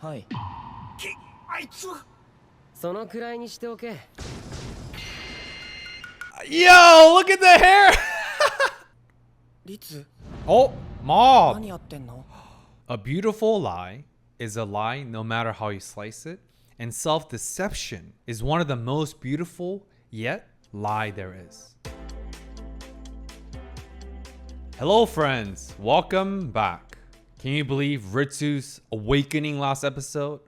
はい。あいつはそのくらいにしておけ。 Yo, look at the hair! リツ、 Oh, Mob! 何やってんの？ A beautiful lie is a lie no matter how you slice it, and self-deception is one of the most beautiful yet lie there is. Hello friends, welcome back. Can you believe Ritsu's awakening last episode?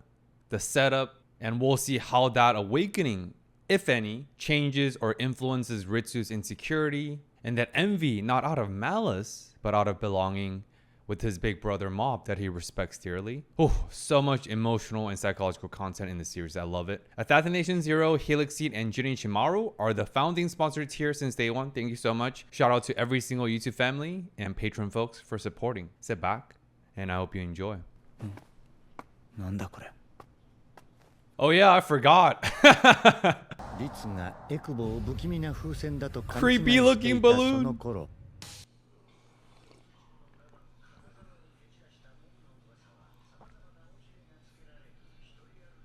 The setup, and we'll see how that awakening, if any, changes or influences Ritsu's insecurity, and that envy not out of malice, but out of belonging with his big brother Mob that he respects dearly. Oh, so much emotional and psychological content in the series. I love it. Assassination Zero, Helix Seed, and Jin Shimaru are the founding sponsors here since day one. Thank you so much. Shout out to every single YouTube family and patron folks for supporting. Sit back, and I hope you enjoy. なんだこれ。 Oh yeah, I forgot. リツがエクボを不気味な風船だと勘違い Creepy してい looking た balloon. その頃、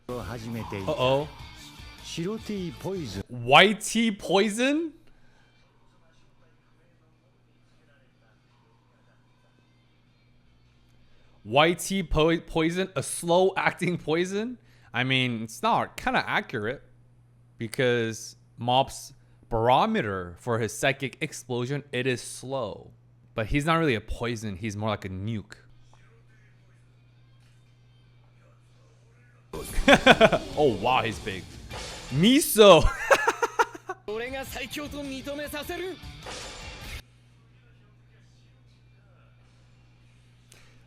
始めていた Uh-oh. 白 T ポイズン White tea poison? White tea poison? A slow acting poison? I mean, it's not kind of accurate because Mob's barometer for his psychic explosion, it is slow. But he's not really a poison, he's more like a nuke. Oh wow, he's big. Miso! 俺が最強と認めさせる。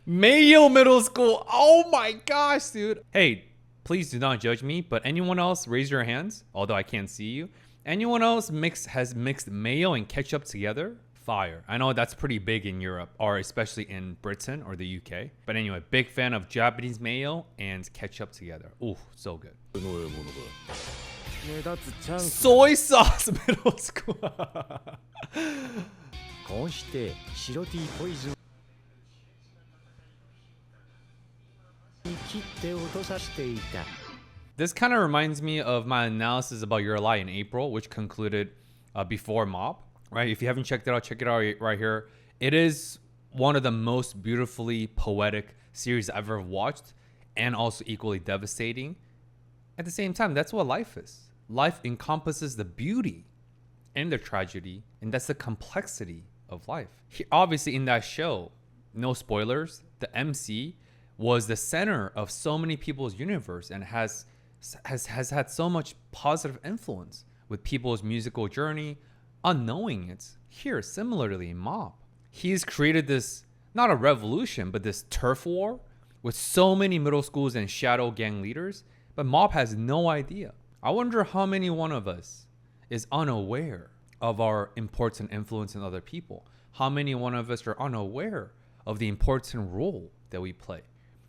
Mayo Middle School. Oh my gosh, dude. Hey, please do not judge me, but anyone else raise your hands, although I can't see you. Anyone else has mixed mayo and ketchup together? Fire. I know that's pretty big in Europe, or especially in Britain or the UK. But anyway, big fan of Japanese mayo and ketchup together. Ooh, so good. 目立つチャンス。 Soy sauce middle school. こうして白 T ポイズンに切って落とさせていた This kind of reminds me of my analysis about Your Lie in April, which concluded before Mob. Right? If you haven't checked it out, check it out right here. It is one of the most beautifully poetic series I've ever watched, and also equally devastating. At the same time, that's what life is. Life encompasses the beauty and the tragedy, and that's the complexity of life. Obviously, in that show, no spoilers, the MC was the center of so many people's universe and has had so much positive influence with people's musical journey, unknowing it. Here, similarly, in Mob, he's created this, not a revolution, but this turf war with so many middle schools and shadow gang leaders, but Mob has no idea. I wonder how many one of us is unaware of our important influence in other people. How many one of us are unaware of the important role that we play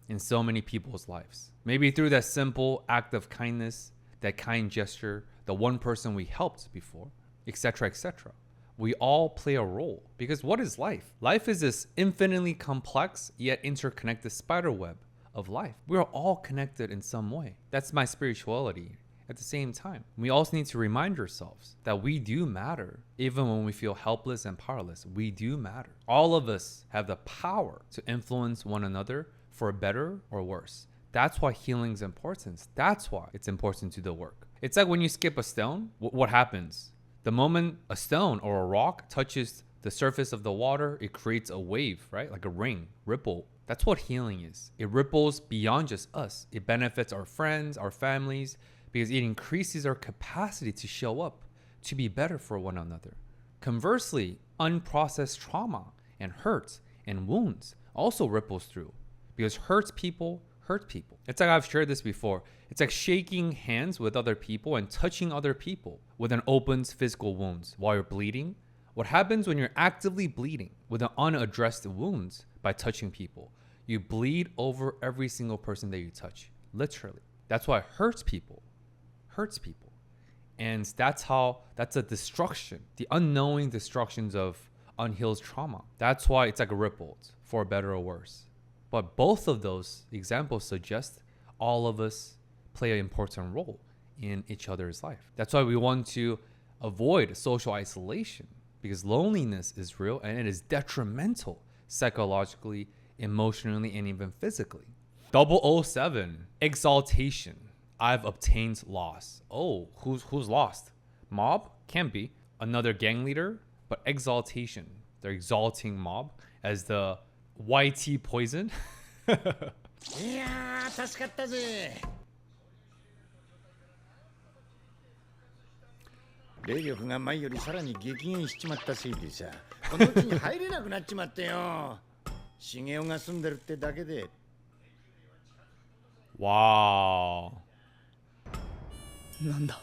in so many people's lives. Maybe through that simple act of kindness, that kind gesture, the one person we helped before, etc., etc. We all play a role, because what is life? Life is this infinitely complex yet interconnected spider web of life. We are all connected in some way. That's my spirituality. At the same time, we also need to remind ourselves that we do matter. Even when we feel helpless and powerless, we do matter. All of us have the power to influence one another for better or worse. That's why healing is important. That's why it's important to do the work. It's like when you skip a stone, what happens? The moment a stone or a rock touches the surface of the water, it creates a wave, right? Like a ring, ripple. That's what healing is. It ripples beyond just us. It benefits our friends, our families, because it increases our capacity to show up, to be better for one another. Conversely, unprocessed trauma and hurts and wounds also ripples through, because hurt people. It's like I've shared this before. It's like shaking hands with other people and touching other people with an open physical wounds while you're bleeding. What happens when you're actively bleeding with an unaddressed wounds by touching people? You bleed over every single person that you touch, literally. That's why it hurts people. And that's a destruction, the unknowing destructions of unhealed trauma. That's why it's like a ripple, for better or worse. But both of those examples suggest all of us play an important role in each other's life. That's why we want to avoid social isolation, because loneliness is real and it is detrimental psychologically, emotionally, and even physically. 007, exaltation. I've obtained loss. Oh, who's lost? Mob? Can't be. Another gang leader, but exaltation. They're exalting Mob as the YT poison. いやー助かったぜ。霊力が前よりさらに激減しちまったせいでさ、このうちに入れなくなっちまってよ。茂雄が住んでるってだけで。Wow. なんだ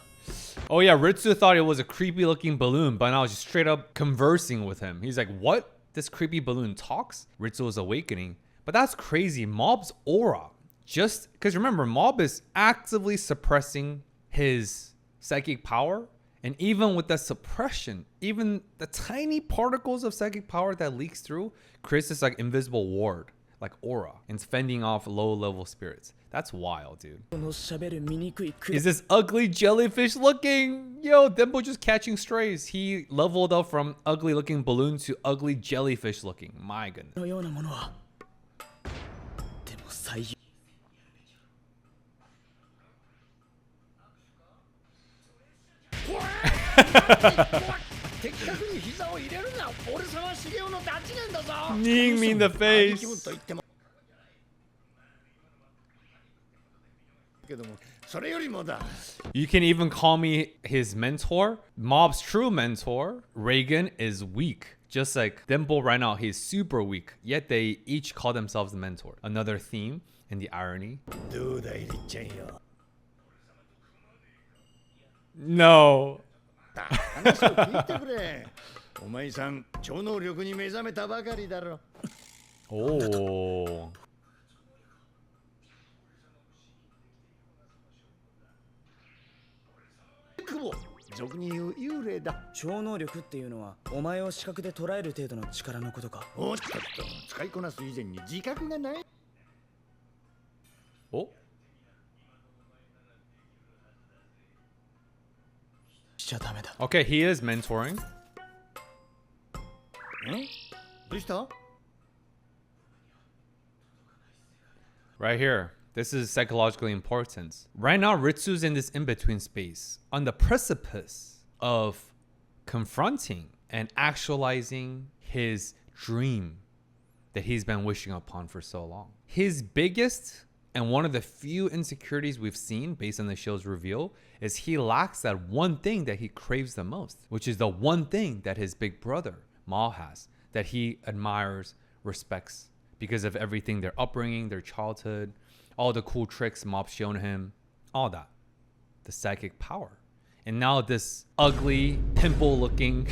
Oh yeah, Ritsu thought it was a creepy looking balloon, but now just straight up conversing with him. He's like, what? This creepy balloon talks? Ritsu is awakening. But that's crazy. Mob's aura. Just because remember, Mob is actively suppressing his psychic power. And even with that suppression, even the tiny particles of psychic power that leaks through creates this like invisible ward, like aura, and fending off low level spirits. That's wild, dude. この喋る醜いク Is this ugly jellyfish looking? Yo, Dempo just catching strays. He leveled up from ugly looking balloon to ugly jellyfish looking. My goodness. のようなものはでも最優的確に膝を入れるな。俺様茂雄のダチなんだぞ。 Kneeing me in the 兄貴分 face. と言っても。けども、それよりもだ。 You can even call me his mentor. Mob's true mentor, Reagan, is weak. Just like Dempo right now, he's super weak. Yet they each call themselves the mentor. Another theme in the irony. どうだいりっちゃんよ。 No. 話を聞いてくれ。お前さん、超能力に目覚めたばかりだろ。 Oh. 久保、俗に言う幽霊だ。超能力っていうのはお前を視覚で捉える程度の力のことかおっとっと、使いこなす以前に自覚がない。 Oh. しちゃダメだ Okay, he is mentoring. ん？どうした？ Right here. This is psychologically important. Right now, Ritsu's in this in-between space, on the precipice of confronting and actualizing his dream that he's been wishing upon for so long. His biggest and one of the few insecurities we've seen based on the show's reveal is he lacks that one thing that he craves the most, which is the one thing that his big brother, Mal, has, that he admires, respects, because of everything, their upbringing, their childhood, all the cool tricks Mob's shown him, all that. The psychic power. And now this ugly, pimple-looking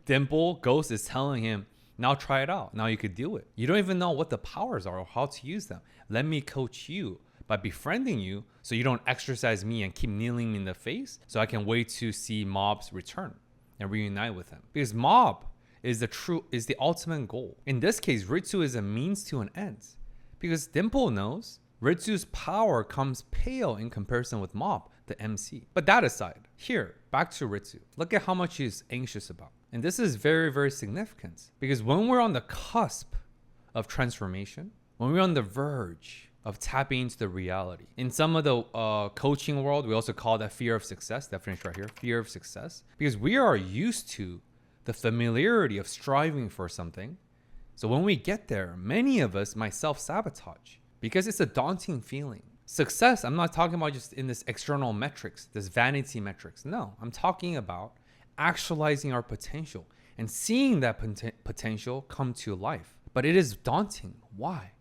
dimple ghost is telling him, now try it out. Now you could do it. You don't even know what the powers are or how to use them. Let me coach you by befriending you so you don't exercise me and keep kneeling me in the face so I can wait to see Mob's return and reunite with him. Because Mob is the ultimate goal. In this case, Ritsu is a means to an end. Because Dimple knows Ritsu's power comes pale in comparison with Mob, the MC. But that aside, here, back to Ritsu. Look at how much he's anxious about. And this is very, very significant. Because when we're on the cusp of transformation, when we're on the verge of tapping into the reality, in some of the coaching world, we also call that fear of success. Definition right here, fear of success. Because we are used to the familiarity of striving for something. So when we get there, many of us might self-sabotage because it's a daunting feeling. Success, I'm not talking about just in this external metrics, this vanity metrics. No, I'm talking about actualizing our potential and seeing that potential come to life. But it is daunting. Why?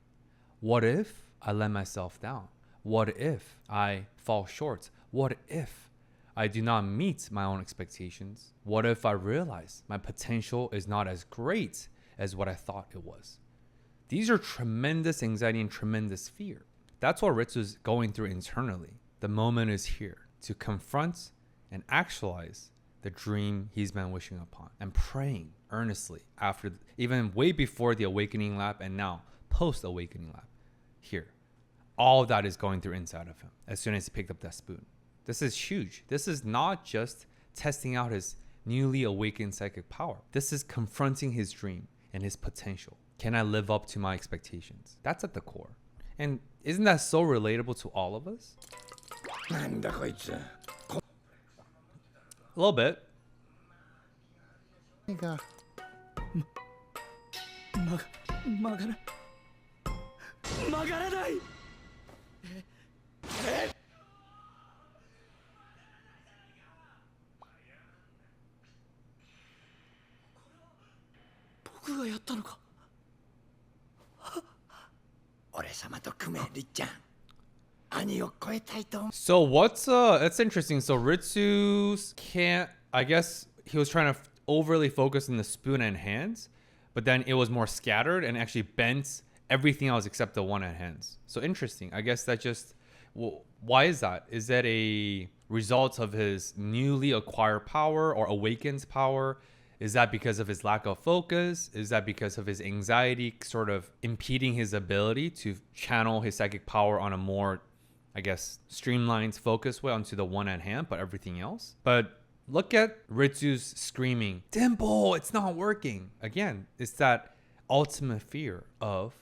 What if I let myself down? What if I fall short? What if I do not meet my own expectations? What if I realize my potential is not as great as what I thought it was? These are tremendous anxiety and tremendous fear. That's what Ritsu is going through internally. The moment is here to confront and actualize the dream he's been wishing upon and praying earnestly after, even way before the awakening lap and now post awakening lap. Here, all that is going through inside of him as soon as he picked up that spoon. This is huge. This is not just testing out his newly awakened psychic power. This is confronting his dream and his potential. Can I live up to my expectations? That's at the core. And isn't that so relatable to all of us? なんだこいつ。 A little bit. 曲がらない。僕がやったのか。俺様と組め、りっちゃん。兄を超えたいと思う。 So that's interesting. So Ritsu can't, I guess he was trying to overly focus on the spoon and hands, but then it was more scattered and actually bent everything else except the one at hands. So interesting. I guess that just, well, why is that? Is that a result of his newly acquired power or awakened power? Is that because of his lack of focus? Is that because of his anxiety sort of impeding his ability to channel his psychic power on a more, I guess, streamlined, focused way onto the one at hand, but everything else? But look at Ritsu's screaming, Dimple, it's not working. Again, it's that ultimate fear of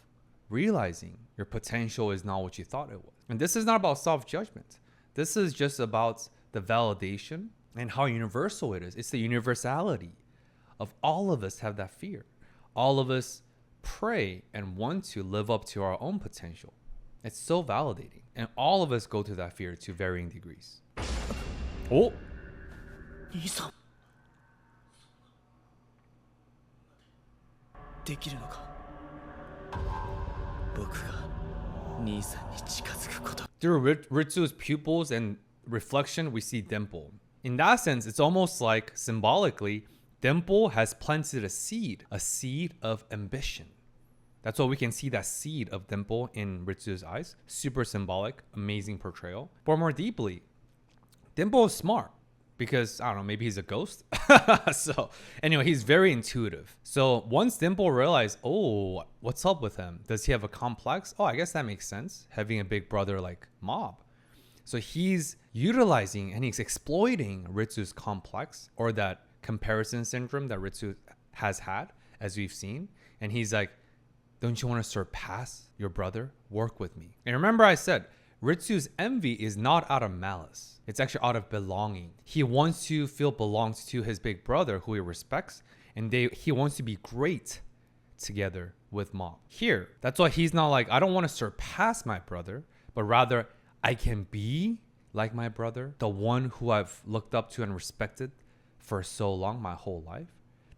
realizing your potential is not what you thought it was. And this is not about self-judgment. This is just about the validation and how universal it is. It's the universality of all of us have that fear. All of us pray and want to live up to our own potential. It's so validating. And all of us go through that fear to varying degrees. Oh! 兄さん。できるのか。僕が兄さんに近づくこと。 Through Ritsu's pupils and reflection, we see Dimple. In that sense, it's almost like symbolically, Dimple has planted a seed of ambition. That's why we can see that seed of Dimple in Ritsu's eyes. Super symbolic, amazing portrayal. But more deeply, Dimple is smart because, I don't know, maybe he's a ghost. So anyway, he's very intuitive. So once Dimple realized, oh, what's up with him? Does he have a complex? Oh, I guess that makes sense, having a big brother like Mob. So he's utilizing and he's exploiting Ritsu's complex, or that comparison syndrome that Ritsu has had, as we've seen. And he's like, don't you want to surpass your brother? Work with me. And remember I said, Ritsu's envy is not out of malice. It's actually out of belonging. He wants to feel belonged to his big brother, who he respects, and he wants to be great together with Mob. Here, that's why he's not like, I don't want to surpass my brother, but rather I can be like my brother, the one who I've looked up to and respected for so long, my whole life.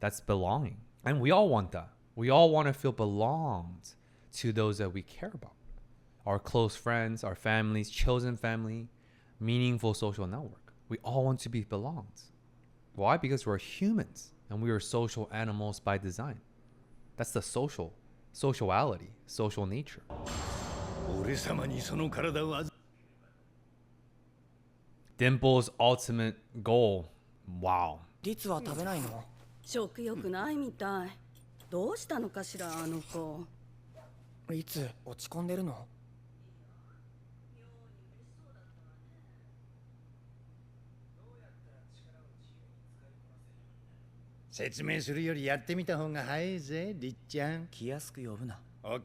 That's belonging. And we all want that. We all want to feel belonged to those that we care about. Our close friends, our families, chosen family, meaningful social network. We all want to be belonged. Why? Because we're humans and we are social animals by design. That's the sociality, social nature. 俺様にその体を預 Dimple's ultimate goal. Wow. リツは食べないの？食欲ないみたい。どうしたのかしらあの子。リツ落ち込んでるの？説明するよりやってみた方が早いぜ、りっちゃん。気安く呼ぶな。おっ。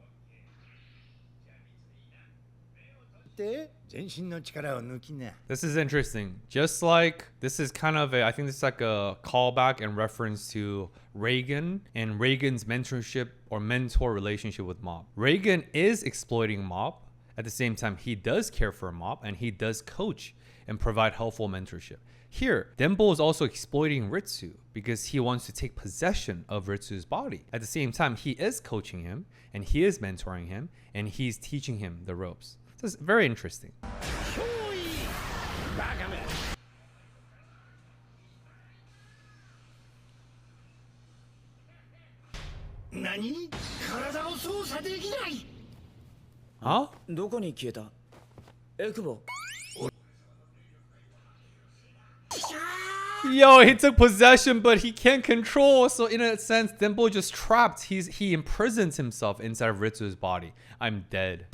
で、全身の力を抜きな。 This is interesting. Just like this is kind of I think this is like a callback and reference to Reagan and Reagan's mentorship or mentor relationship with Mob. Reagan is exploiting Mob. At the same time, he does care for Mob and he does coach and provide helpful mentorship. Here, Dimple is also exploiting Ritsu because he wants to take possession of Ritsu's body. At the same time, he is coaching him and he is mentoring him and he's teaching him the ropes. So it's very interesting. バカめ。何？体を操作できない。 Huh? どこに消えた？エクボ。 Yo, he took possession, but he can't control. So in a sense, Dimple just trapped. He imprisons himself inside of Ritsu's body. I'm dead.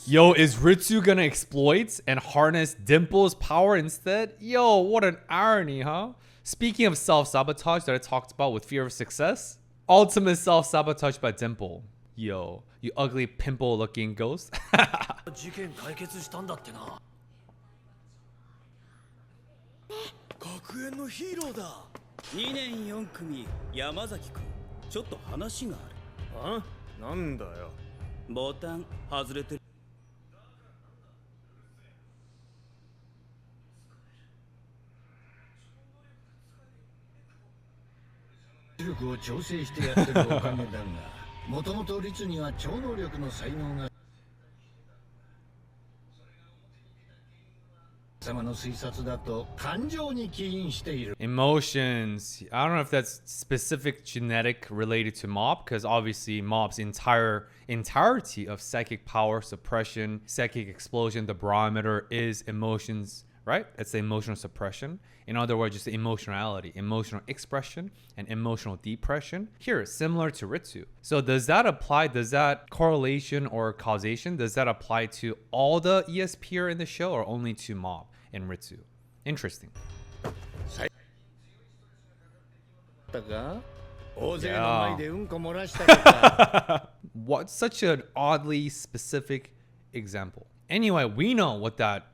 Yo, is Ritsu gonna exploit and harness Dimple's power instead? Yo, what an irony, huh? Speaking of self-sabotage that I talked about with fear of success, ultimate self-sabotage by Dimple. Yo, you ugly pimple-looking ghost. 事件解決したんだってな。学園のヒーローだ。2年4組山崎君ちょっと話がある。あ？なんだよ。ボタン外れてる。力を調整してやってるおかげだが、もともと律には超能力の才能が。様の推察だと感情に起因している。 Emotions. I don't know if that's specific genetic related to Mop, because obviously Mop's entirety of psychic power, suppression, psychic explosion, the barometer is emotions, right? It's the emotional suppression. In other words, just the emotionality, emotional expression, and emotional depression. Here, similar to Ritsu. So does that apply? Does that correlation or causation, does that apply to all the ESPer in the show or only to Mop and Ritsu? Interesting. だが、大勢の前でうんこ漏らしたか。 What such an oddly specific example. Anyway, we know what that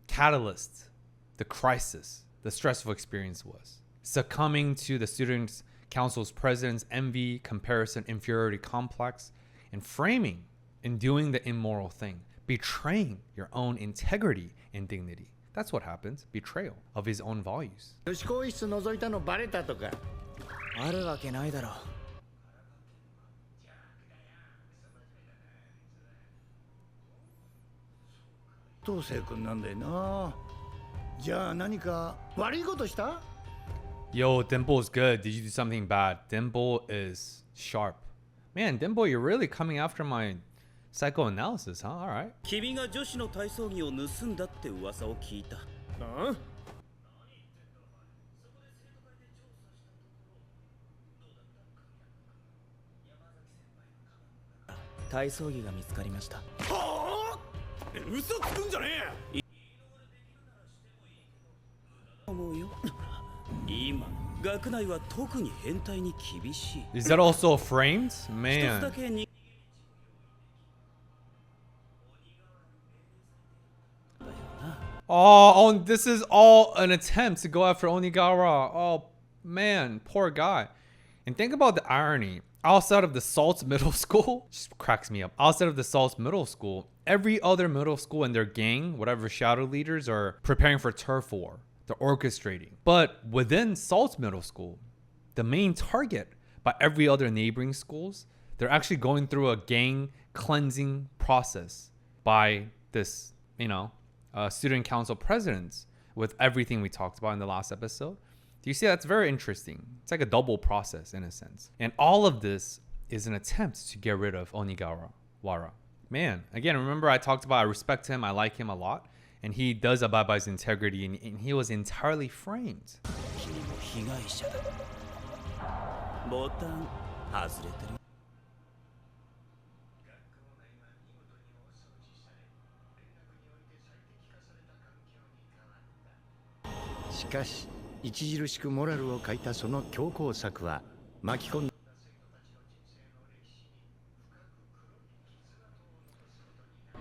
catalyst, the crisis, the stressful experience was. Succumbing to the students' council's president's envy, comparison, inferiority complex, and framing and doing the immoral thing, betraying your own integrity and dignity. That's what happens. Betrayal of his own values. 女子更衣室覗いたのバレたとか。あるわけないだろ。東生君なんだよな。じゃあ何か悪いことした？ Yo, Dimple's good. Did you do something bad? Dimple is sharp. Man, Dimple, you're really coming after my psychoanalysis, huh? All right. 君が女子の体操着を盗んだって噂を聞いた。あ？体操着が見つかりました。はあ？嘘つくんじゃねえ。思うよ。今学内は特に変態に厳しい。 Is that also framed? 一つだ Man. けに。Oh, this is all an attempt to go after Onigara. Oh, man, poor guy. And think about the irony. Outside of the Salts Middle School, just cracks me up. Outside of the Salts Middle School, every other middle school and their gang, whatever shadow leaders, are preparing for turf war. They're orchestrating. But within Salts Middle School, the main target by every other neighboring schools, they're actually going through a gang cleansing process by this, student council presidents with everything we talked about in the last episode. Do you see? That's very interesting. It's like a double process in a sense. And all of this is an attempt to get rid of Onigara Wara. Man, again, remember I talked about I respect him, I like him a lot, and he does abide by his integrity, and he was entirely framed. 君も被害者だ。ボタン外れてる。しかし著しくモラルを欠いたその強硬策は巻き込んだ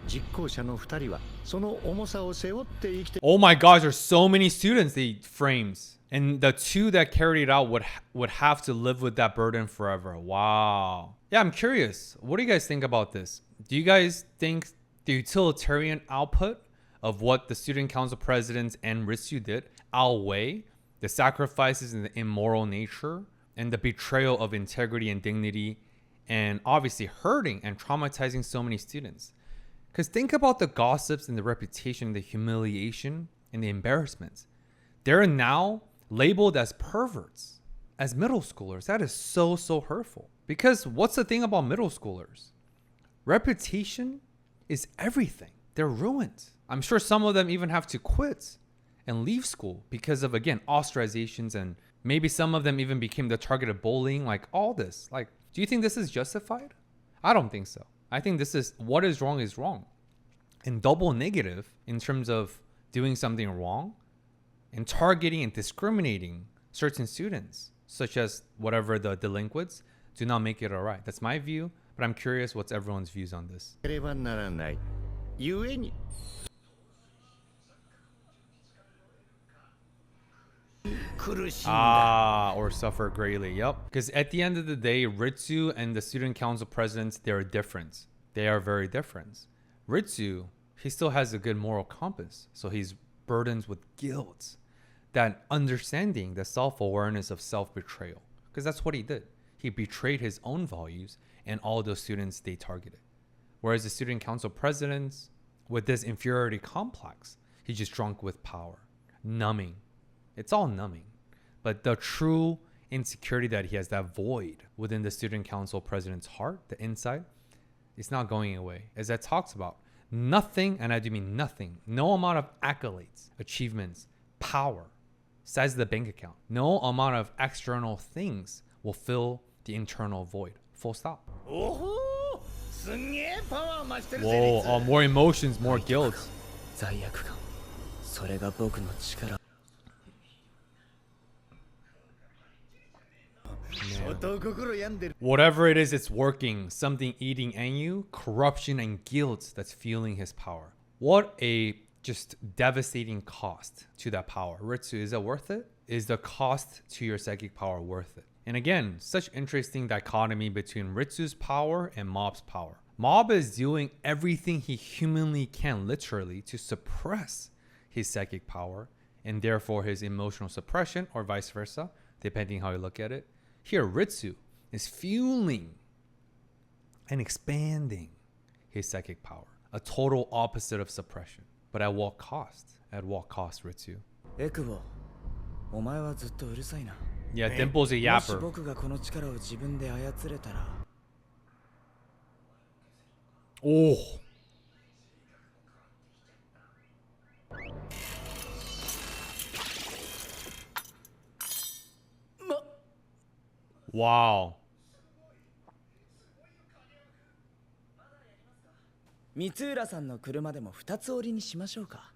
実行者の2人はその重さを背負って生きて Oh my gosh, there's so many students they frames. And the two that carried it out would have to live with that burden forever. Wow. Yeah, I'm curious. What do you guys think about this? Do you guys think the utilitarian output of what the student council presidents and Ritsu did outweigh the sacrifices and the immoral nature and the betrayal of integrity and dignity and obviously hurting and traumatizing so many students? Because think about the gossips and the reputation, the humiliation and the embarrassments. They're now labeled as perverts, as middle schoolers. That is so, so hurtful. Because what's the thing about middle schoolers? Reputation is everything. They're ruined. I'm sure some of them even have to quit and leave school because of, again, ostracizations, and maybe some of them even became the target of bullying, like all this. Like, do you think this is justified? I don't think so. I think this is what is wrong is wrong. and double negative in terms of doing something wrong and targeting and discriminating certain students, such as whatever the delinquents, do not make it all right. That's my view, but I'm curious what's everyone's views on this. ければならない。ゆえに苦しんだ。 Or suffer greatly. Yep. Because at the end of the day, Ritsu and the student council presidents, they're different. They are very different. Ritsu, he still has a good moral compass. So he's burdened with guilt, that understanding, the self-awareness of self-betrayal. Because that's what he did. He betrayed his own values and all those students they targeted. Whereas the student council presidents, with this inferiority complex, he's just drunk with power, numbing. It's all numbing. But the true insecurity that he has, that void within the student council president's heart, the inside, it's not going away. As that talks about, nothing, and I do mean nothing, no amount of accolades, achievements, power, size of the bank account, no amount of external things will fill the internal void. Full stop. おほー、すんげえパワー増してるぜ。 Whoa, more emotions, more guilt. 罪悪感それが僕の力 相当心病んでる。 Whatever it is, it's working. Something eating in you, corruption and guilt that's fueling his power. What a just devastating cost to that power. Ritsu, is it worth it? Is the cost to your psychic power worth it? And again, such interesting dichotomy between Ritsu's power and Mob's power. Mob is doing everything he humanly can, literally, to suppress his psychic power and therefore his emotional suppression, or vice versa, depending how you look at it. Here, Ritsu is fueling and expanding his psychic power, a total opposite of suppression. But at what cost? At what cost, Ritsu? エクボお前はずっとうるさいな Yeah, Dimple's a もし yapper. 僕がこの力を自分で操れたら Oh. Wow. 三浦さんの車でも二つ折りにしましょうか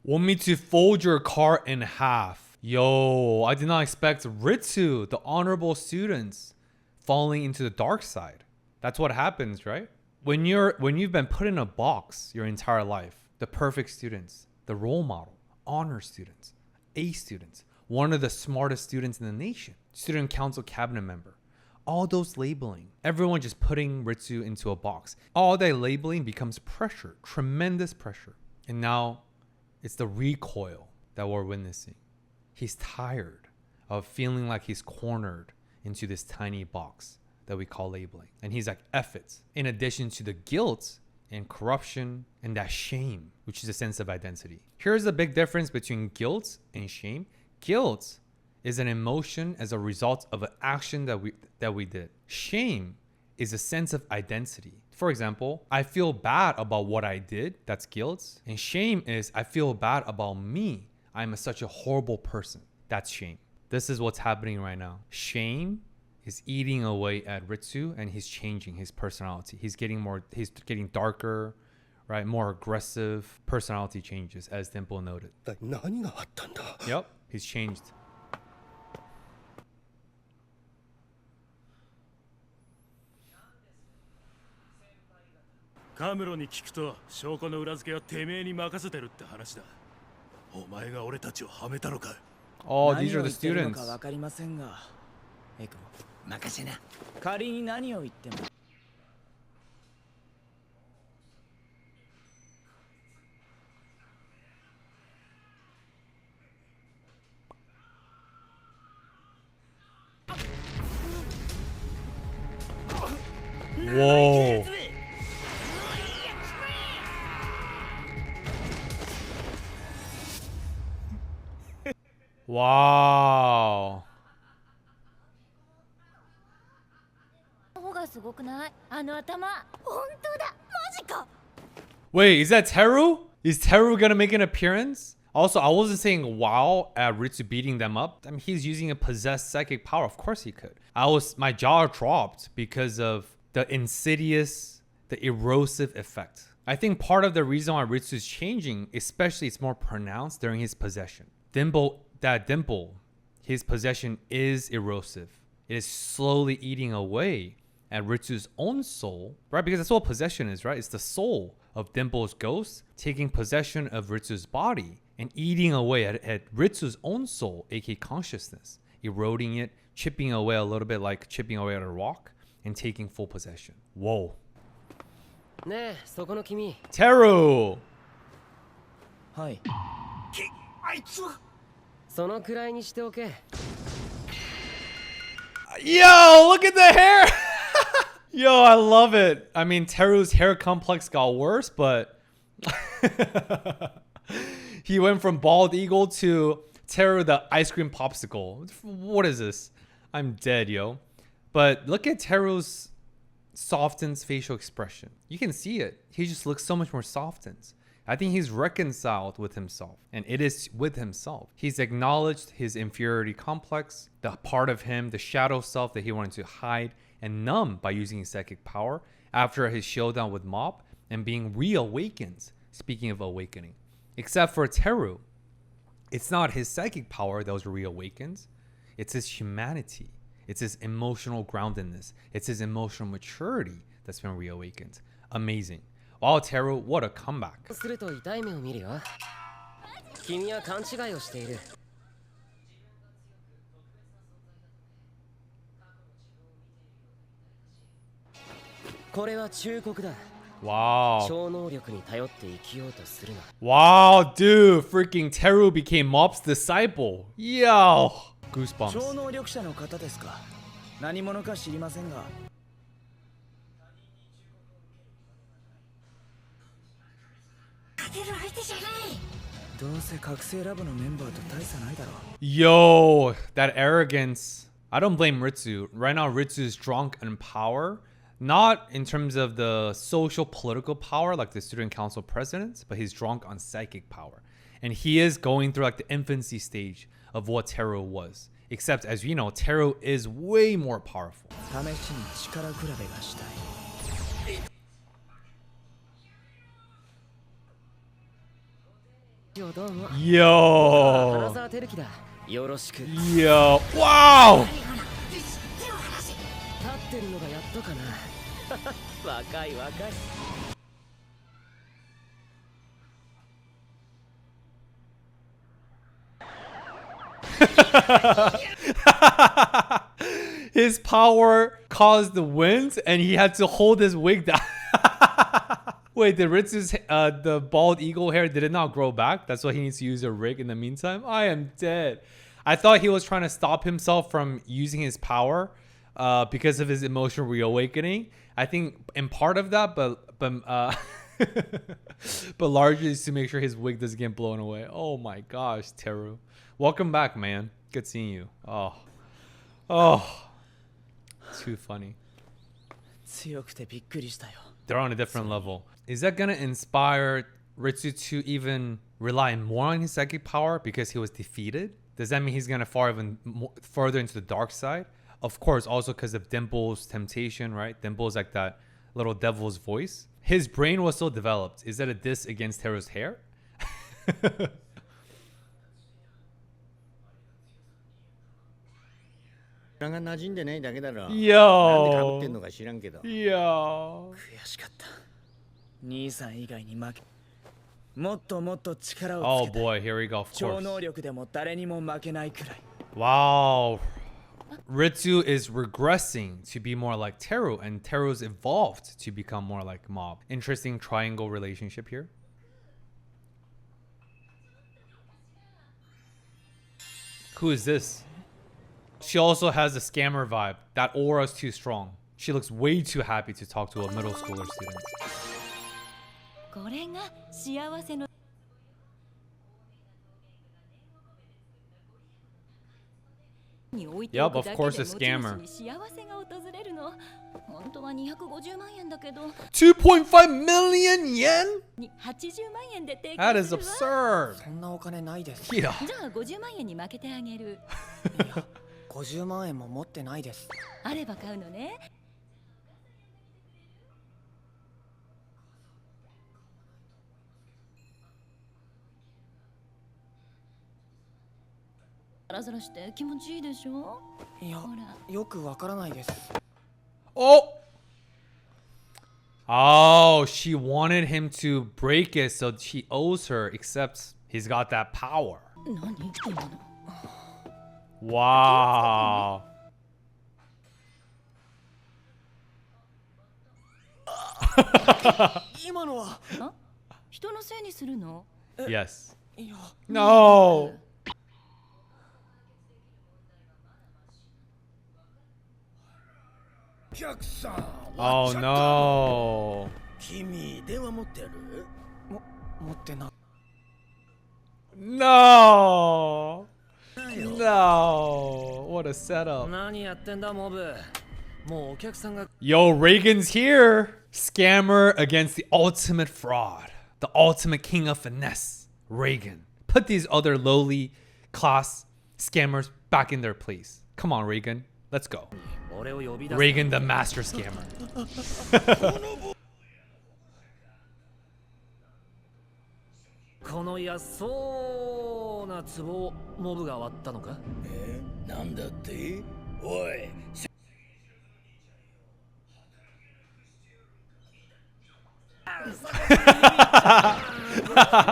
Want me to fold your car in half? Yo, I did not expect Ritsu, the honorable students, falling into the dark side. That's what happens, right? When you've been put in a box your entire life, the perfect students, the role model, honor students, A students, one of the smartest students in the nation, student council cabinet member, all those labeling, everyone just putting Ritsu into a box. All that labeling becomes pressure, tremendous pressure. And now it's the recoil that we're witnessing. He's tired of feeling like he's cornered into this tiny box that we call labeling. And he's like, F it. In addition to the guilt and corruption and that shame, which is a sense of identity. Here's the big difference between guilt and shame. Guilt is an emotion as a result of an action that we did. Shame is a sense of identity. For example, I feel bad about what I did. That's guilt. And shame is I feel bad about me. I'm such a horrible person. That's shame. This is what's happening right now. Shame is eating away at Ritsu, and he's changing his personality. He's getting darker, right? More aggressive personality changes, as Dimple noted. 何があったんだ Yep, he's changed. カムロに聞くと証拠の裏付けはてめえに任せてるって話だ。お前が俺たちをはめたのか。 Oh, these 何 are を the 言ってるの students. か分かりませんがエクボ任せな。仮に何を言っても Whoa. Wow. 方がすごくないあの頭本当だマジか Wait, is that Teru? Is Teru gonna make an appearance? Also, I wasn't saying wow at Ritsu beating them up. I mean, he's using a possessed psychic power. Of course he could. My jaw dropped because of the insidious, the erosive effect I think part of the reason why Ritsu is changing, especially it's more pronounced during his possession. That dimple, his possession is erosive. It is slowly eating away at Ritsu's own soul, right? Because that's what possession is, right? It's the soul of Dimple's ghost taking possession of Ritsu's body and eating away at Ritsu's own soul, aka consciousness, eroding it, chipping away a little bit like chipping away at a rock, and taking full possession. Whoa. ねえそこの君 Teru! はいそのくらいにしておけ Yo, look at the hair! Yo, I love it. I mean, Teru's hair complex got worse, but he went from bald eagle to Teru the ice cream popsicle. What is this? I'm dead, yo. But look at Teru's softened facial expression. You can see it. He just looks so much more softened. I think he's reconciled with himself, and it is with himself. He's acknowledged his inferiority complex, the part of him, the shadow self that he wanted to hide and numb by using his psychic power after his showdown with Mob and being reawakened. Speaking of awakening, except for Teru, it's not his psychic power that was reawakened. It's his humanity. It's his emotional groundedness. It's his emotional maturity that's been reawakened. Amazing. Wow, Teru, what a comeback. すると痛い目を見るよ君は勘違いをしているこれは忠告だ Wow. 超能力に頼って生きようとするな Wow, dude. Freaking Teru became Mob's disciple. Yo. Goosebumps. 超能力者の方ですか何者か知りませんがどうせ覚醒ラボのメンバーと大差ないだろ Yo, that arrogance. I don't blame Ritsu. Right now, Ritsu is drunk in power. Not in terms of the social political power like the student council president, but he's drunk on psychic power. And he is going through like the infancy stage of what Teru was. Except as you know, Teru is way more powerful. 試しに力比べがしたい よどうも Yo. 花沢照樹だよろしく立 Yo. Wow. ってるのがやっとかな若い若い His power caused the winds and he had to hold his wig down. Wait, did Ritsu's the bald eagle hair, did it not grow back? That's why he needs to use a rig in the meantime? I am dead. I thought he was trying to stop himself from using his power because of his emotional reawakening. I think in part of that, but but largely is to make sure his wig doesn't get blown away. Oh my gosh, Teru. Welcome back, man. Good seeing you. Oh. Too funny. 強くてびっくりしたよ They're on a different level. Is that gonna inspire Ritsu to even rely more on his psychic power because he was defeated? Does that mean he's gonna fall even more, further into the dark side? Of course, also because of Dimple's temptation, right? Dimple's like that little devil's voice. His brain was so developed. Is that a diss against Teru's hair? が馴染んでないだけだろ。 Yo. なんで被ってんのか知らんけど。 Yo. 悔しかった兄さん以外に負けもっともっと力を Oh つけたい boy, here we go, of 超 course. 能力でも誰にも負けないくらい Wow. Ritsu is regressing to be more like Teru, and Teru's evolved to become more like Mob. Interesting triangle relationship here. Who is this? She also has a scammer vibe. That aura is too strong. She looks way too happy to talk to a middle schooler student. これが幸せの Yup, of course, a scammer. 幸せが訪れるの本当は250万円だけど 2.5 million yen? 80万円で提 That 供 is するわ absurd. そんなお金ないです Yeah. じゃあ50万円に負けてあげる50万円も持ってないですあれば買うのねラザラして気持ちいいでしょ。いやほら、よくわからないです。 Oh! Oh, she wanted him to break it, so she owes her, except he's got that power. 何今の。 Wow. 今のは。あ、人のせいにするの？ Yes. いや No. 客さん Oh no. 君電話持ってる？持ってな。 No. No. What a setup. 何やってんだモブ。もうお客さんが Yo, Reagan's here. Scammer against the ultimate fraud. The ultimate king of finesse. Reagan. Put these other lowly class scammers back in their place. Come on, Reagan. Let's go. 俺を呼び出す。 Reagan the master scammer. この安そうな壺をモブが割ったのか？なんだって？おい、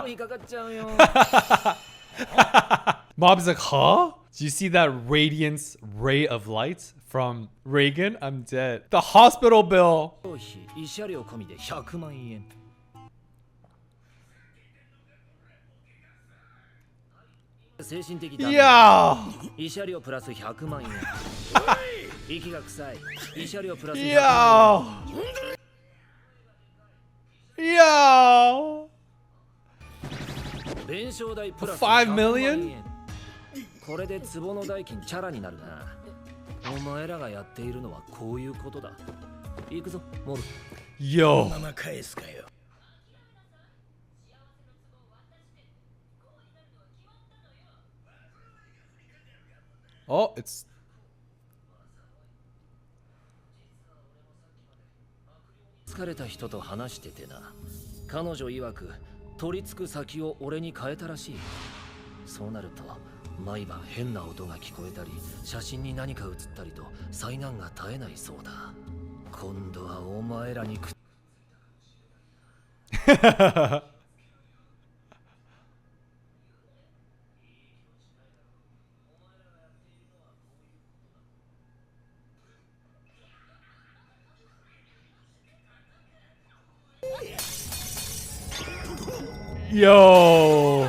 引っかかっちゃうよ。 Mob's like, huh? Do you see that radiance ray of light from Reagan? I'm dead. The hospital bill. 費慰謝料込みで100万円。精神的ダメージ。 Yeah. 慰謝料プラス100万円。息が臭い。慰謝料プラス100 Yo. 万 Yo. 円。弁償代プラス5 100万 million? 円。これで壺の代金チャラになるな。お前らがやっているのはこういうことだ。行くぞ、モブ。 Yo. ママ返すかよ。 Oh, it's 疲れた人と話しててな。彼女曰く取り付く先を俺に変えたらしい。そうなると毎晩変な音が聞こえたり、写真に何か写ったりと災難が絶えないそうだ。今度はお前らにYo.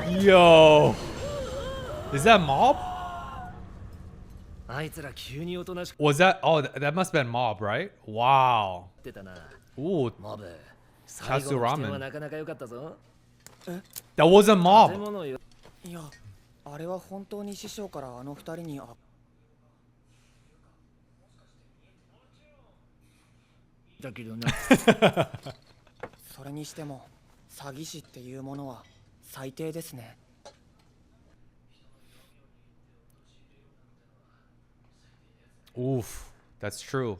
Yo. Is that Mob? あいつら急におとなしく Was that? Oh, that must have been Mob, right? Wow. てたな。 Ooh, モブ、最後の起点はなかなか良かったぞ。 that wasn't 建 Mob. 物よ。いやあれは本当に師匠からあの二人にだけどな。それにしても詐欺師っていうものは最低ですね。 Oof, that's true.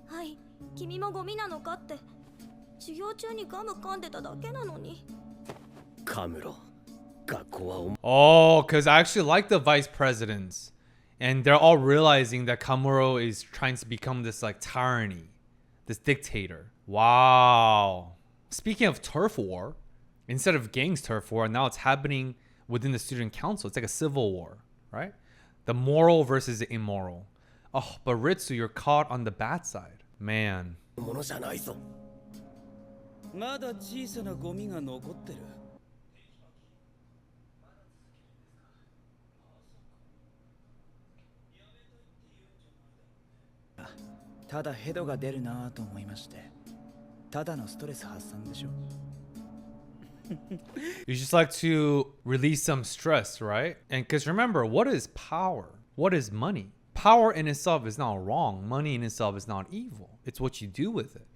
はい、君もゴミなのかって。授業中にガム噛んでただけなのに。カムロ、学校はお Oh, because I actually like the vice presidents. And they're all realizing that Kamuro is trying to become this like tyranny, this dictator. Wow. Speaking of turf war, instead of gangs turf war, now it's happening within the student council. It's like a civil war, right? The moral versus the immoral. Oh, but Ritsu, you're caught on the bad side. Man. ものじゃないぞ。まだ小さなゴミが残ってる。ただヘドが出るなぁと思いまして。ただのストレス発散でしょ。 You just like to release some stress, right? And because remember, what is power? What is money? Power in itself is not wrong. Money in itself is not evil. It's what you do with it.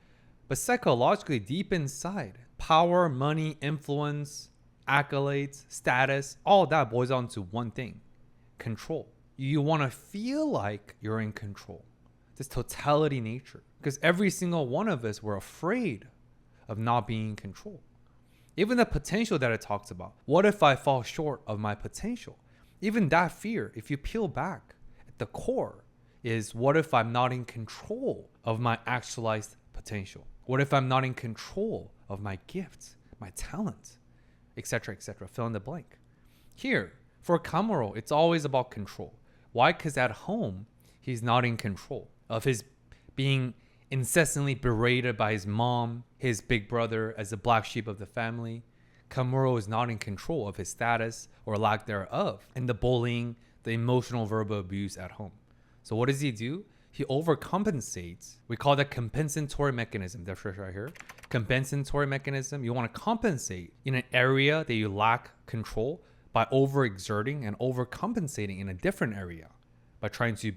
But psychologically, deep inside, power, money, influence, accolades, status, all that boils down to one thing: control. You want to feel like you're in control. This totality nature. Because every single one of us, we're afraid of not being in control. Even the potential that it talks about. What if I fall short of my potential? Even that fear, if you peel back at the core, is what if I'm not in control of my actualized potential? What if I'm not in control of my gifts, my talent, etc., etc.? Fill in the blank. Here, for Kamuro, it's always about control. Why? Because at home, he's not in control of his being incessantly berated by his mom, his big brother as the black sheep of the family. Kamuro is not in control of his status or lack thereof, and the bullying, the emotional verbal abuse at home. So what does he do? He overcompensates. We call that compensatory mechanism. That's right here. Compensatory mechanism. You want to compensate in an area that you lack control by overexerting and overcompensating in a different area by trying to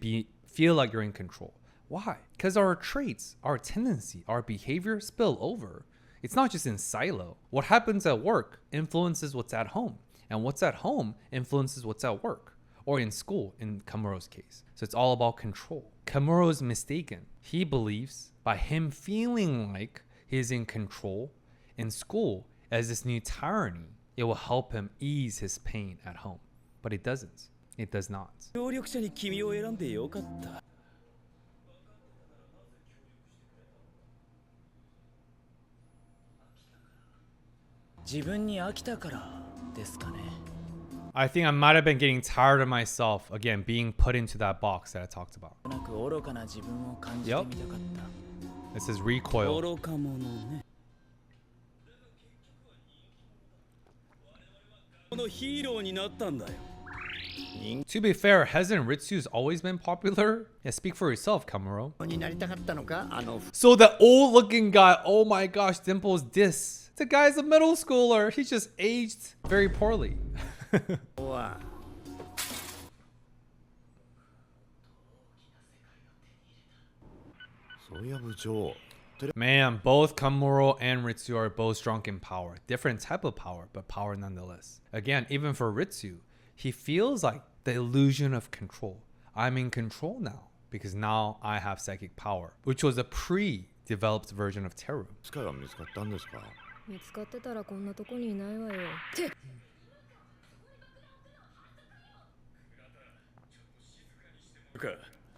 feel like you're in control. Why? Because our traits, our tendency, our behavior spill over. It's not just in silo. What happens at work influences what's at home, and what's at home influences what's at work, or in school in Kamuro's case. So it's all about control. Kamuro is mistaken. He believes by him feeling like he's in control in school as this new tyranny, it will help him ease his pain at home. But it doesn't. It does not. 協力者に君を選んでよかった。自分に飽きたからですかね。 I think I might have been getting tired of myself, again, being put into that box that I talked about. なんか愚かな自分を感じてみたかった。 This is recoil. 愚か者ね。このヒーローになったんだよ。 To be fair, hasn't Ritsu's always been popular? Yeah, speak for yourself, Kamuro. になりたかったのか、So the old looking guy, oh my gosh, Dimple's diss. The guy's a middle schooler. He just aged very poorly. Man, both Kamuro and Ritsu are both strong in power. Different type of power, but power nonetheless. Again, even for Ritsu, he feels like the illusion of control. I'm in control now because now I have psychic power, which was a pre-developed version of Teru. 見つかってたらこんなとこにいないわよ。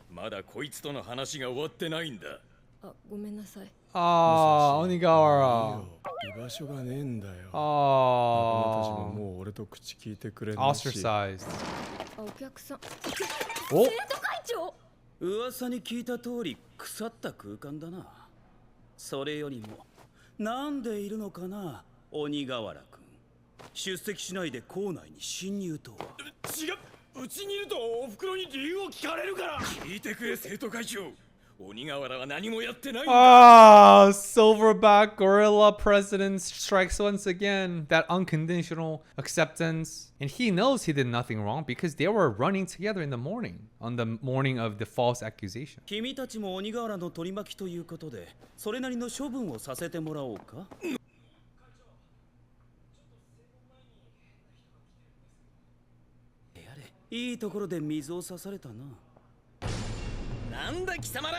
まだこいつとの話が終わってないんだ。あ、ごめんなさい。Ah, Onigawara. 居場所がねえんだよ。 Oh. 仲間たちももう俺と口聞いてくれないし。 Ostracized. あ、お客さん。お生徒会長。噂に聞いた通り腐った空間だな。それよりもなんでいるのかな、鬼瓦君。出席しないで校内に侵入とは。違う、うちにいるとお袋に理由を聞かれるから。聞いてくれ生徒会長。鬼瓦は何もやってないんだ。 Ah, Silverback Gorilla President strikes once again. That unconditional acceptance. And he knows he did nothing wrong because they were running together in the morning, on the morning of the false accusation. 君たちも鬼瓦の取り巻きということで、それなりの処分をさせてもらおうか。やれ、いいところで水を差されたな。なんだ貴様ら、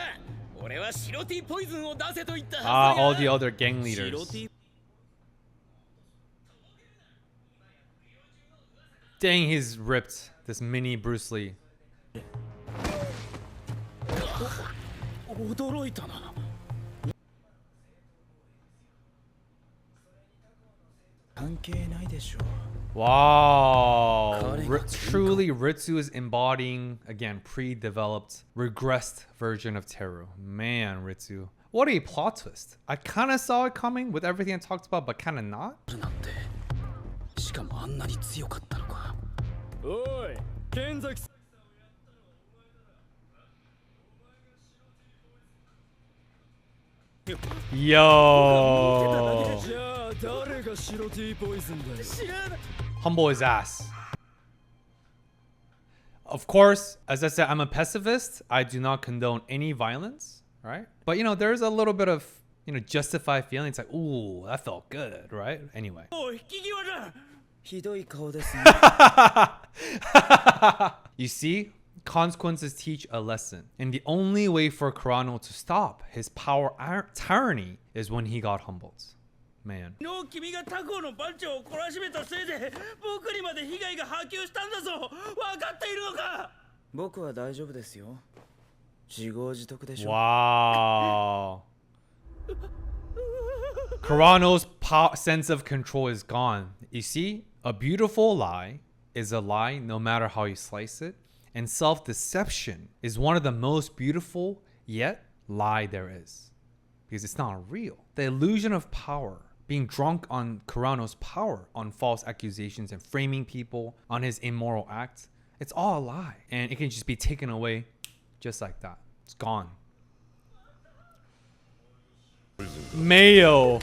俺は白 T ポイズンを出せと言ったはずだ。 Ah, all the other gang leaders. 白 T Dang, he's ripped. This mini Bruce Lee. 驚いたな。関係ないでしょう。 Wow. Truly, Ritsu is embodying, again, pre-developed, regressed version of Teru. Man, Ritsu. What a plot twist. I kind of saw it coming with everything I talked about, but kind of not. しかもあんなに強かったのか。おい、剣崎。 Yo. じゃあ誰が白 T ポイズンだよ。 Humble his ass. Of course, as I said, I'm a pacifist. I do not condone any violence, right? But, you know, there's a little bit of, you know, justified feelings like, ooh, that felt good, right? Anyway. おい、引き際だ。ひどい顔ですね。 You see, consequences teach a lesson. And the only way for Kurano to stop his power tyranny is when he got humbled. man. 昨日君が他校の番長を懲らしめたせいで僕にまで被害が波及したんだぞ。分かっているのか？僕は大丈夫ですよ。自業自得でしょ。 Wow. Kurano's sense of control is gone. You see, a beautiful lie is a lie no matter how you slice it. And self-deception is one of the most beautiful yet lie there is. Because it's not real. The illusion of power, being drunk on Kurano's power, on false accusations and framing people, on his immoral acts, it's all a lie. And it can just be taken away just like that. It's gone. Mayo.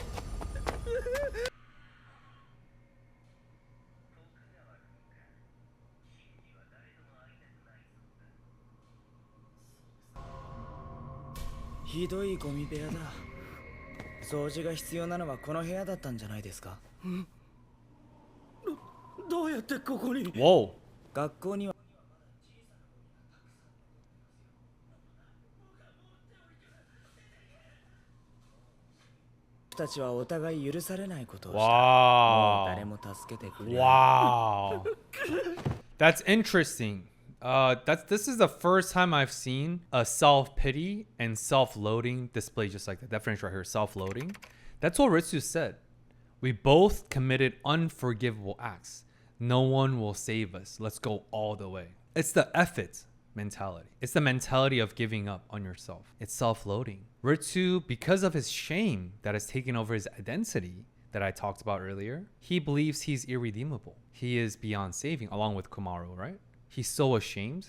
Hidoi gomi部屋だ。掃除が必要なのはこの部屋だったんじゃないですか。どうやってここに？ Whoa. 学校には僕たちはお互い許されないことをした。もう誰も助けてくれない。 Wow. That's interesting. This is the first time I've seen a self-pity and self-loathing display just like that. That French right here, self-loathing. That's what Ritsu said. We both committed unforgivable acts. No one will save us. Let's go all the way. It's the F it mentality. It's the mentality of giving up on yourself. It's self-loathing. Ritsu, because of his shame that has taken over his identity that I talked about earlier, he believes he's irredeemable. He is beyond saving, along with Kumaru, right? He's so ashamed.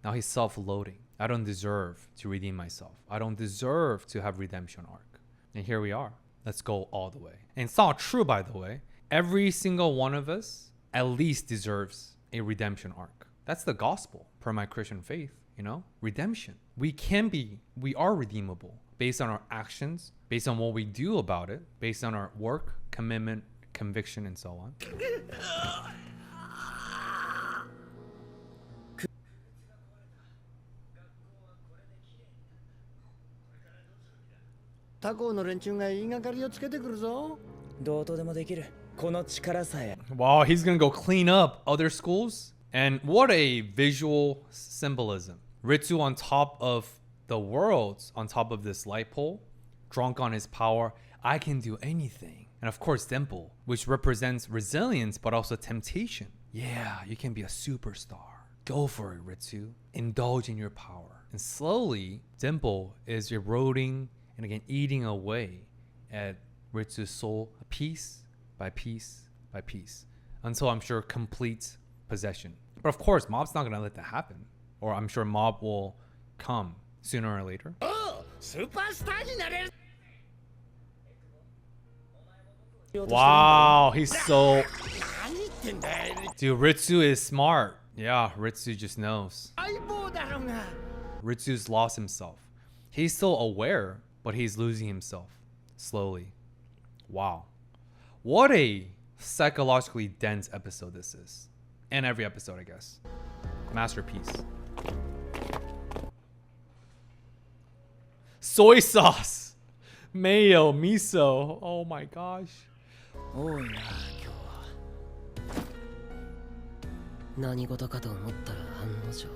Now he's self-loathing. I don't deserve to redeem myself. I don't deserve to have redemption arc. And here we are. Let's go all the way. And it's not true, by the way. Every single one of us at least deserves a redemption arc. That's the gospel per my Christian faith, you know? Redemption. We are redeemable based on our actions, based on what we do about it, based on our work, commitment, conviction, and so on. 他校の連中が言いがかりをつけてくるぞ。どうとでもできる。この力さえ。 Wow, he's gonna go clean up other schools? And what a visual symbolism. Ritsu on top of the world, on top of this light pole, drunk on his power. I can do anything. And of course, Dimple, which represents resilience, but also temptation. Yeah, you can be a superstar. Go for it, Ritsu. Indulge in your power. And slowly, Dimple is eroding and again eating away at Ritsu's soul piece by piece by piece until I'm sure complete possession. But of course, Mob's not gonna let that happen. Or I'm sure Mob will come sooner or later. Oh, スーパースターになれる。 Wow, he's so... Dude, Ritsu is smart. Yeah, Ritsu just knows. Ritsu's lost himself. He's still aware, but he's losing himself slowly. Wow. What a psychologically dense episode this is. And every episode, I guess. Masterpiece. Soy sauce. Mayo, miso. Oh my gosh. 多いな今日は。何事かと思ったら案の定。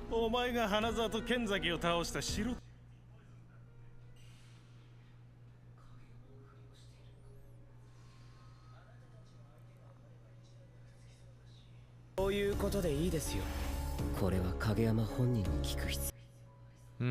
お前が花沢と剣崎を倒した城。そういうことでいいですよ。これは影山本人に聞く必要。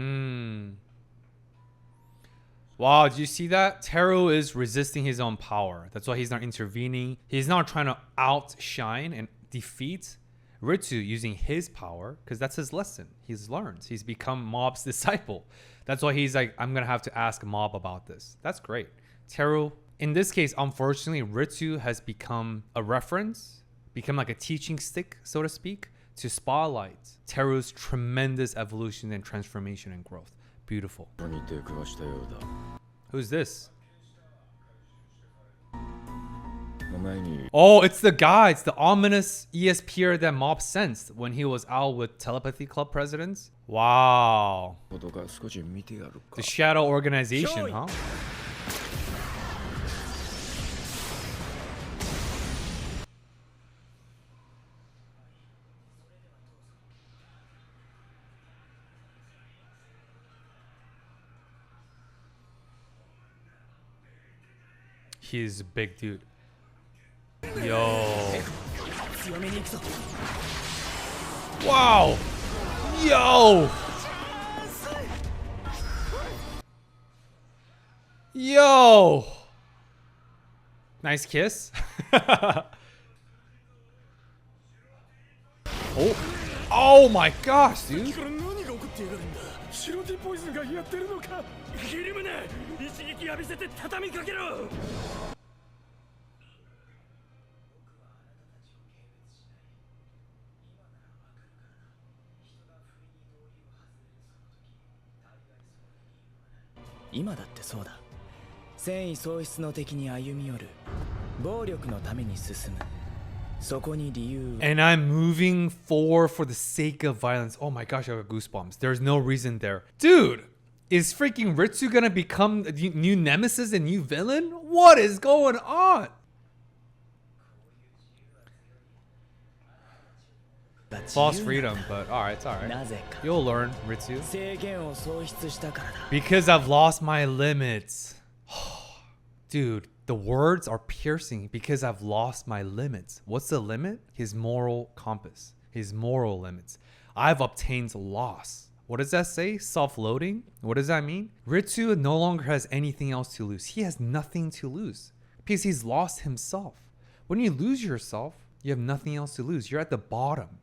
Wow, did you see that? Teru is resisting his own power. That's why he's not intervening. He's not trying to outshine and defeat Ritsu using his power, because that's his lesson. He's learned. He's become Mob's disciple. That's why he's like, I'm going to have to ask Mob about this. That's great. Teru, in this case, unfortunately, Ritsu has become a reference, become like a teaching stick, so to speak, to spotlight Teru's tremendous evolution and transformation and growth. Beautiful. Who's this? Oh, it's the guy. It's the ominous ESPer that Mob sensed when he was out with Telepathy Club presidents. Wow. The Shadow Organization, huh? He's a big dude. Yo. Wow. Yo. Yo. Nice kiss. Oh. Oh my gosh, dude. 白 T ポイズンがやってるのか。ヒリムネ、一撃浴びせて畳みかけろ。今だってそうだ。戦意喪失の敵に歩み寄る。暴力のために進む。そこに理由。 And I'm moving forward for the sake of violence. Oh my gosh, I have goosebumps. There's no reason there. Dude, is freaking Ritsu gonna become the new nemesis and new villain? What is going on? False freedom, but alright, it's alright. You'll learn, Ritsu. Because I've lost my limits. Dude, the words are piercing because I've lost my limits. What's the limit? His moral compass. His moral limits. I've obtained loss. What does that say? Self-loading? What does that mean? Ritsu no longer has anything else to lose. He has nothing to lose because he's lost himself. When you lose yourself, you have nothing else to lose. You're at the bottom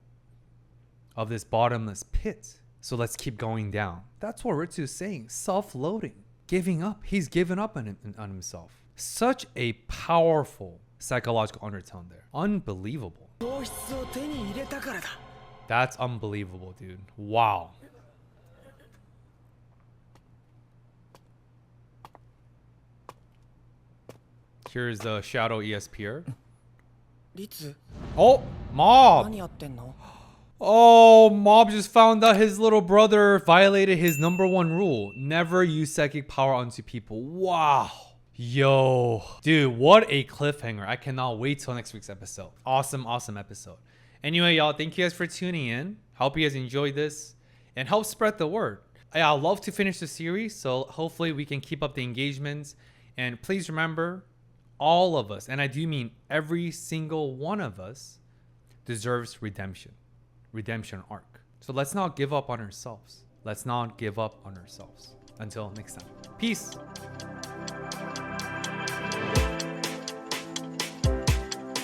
of this bottomless pit. So let's keep going down. That's what Ritsu is saying. Self-loading. Giving up. He's given up on himself. Such a powerful psychological undertone there. Unbelievable. That's unbelievable, dude. Wow. Here's the Shadow ESPer. Oh, Mob. Oh, Mob just found out his little brother violated his #1 rule. Never use psychic power onto people. Wow. Yo. Dude, what a cliffhanger. I cannot wait till next week's episode. Awesome, awesome episode. Anyway, y'all, thank you guys for tuning in. Hope you guys enjoyed this and help spread the word. I'd love to finish the series, so hopefully we can keep up the engagements. And please remember, all of us, and I do mean every single one of us, deserves redemption. Redemption arc. So let's not give up on ourselves. Let's not give up on ourselves. Until next time. Peace.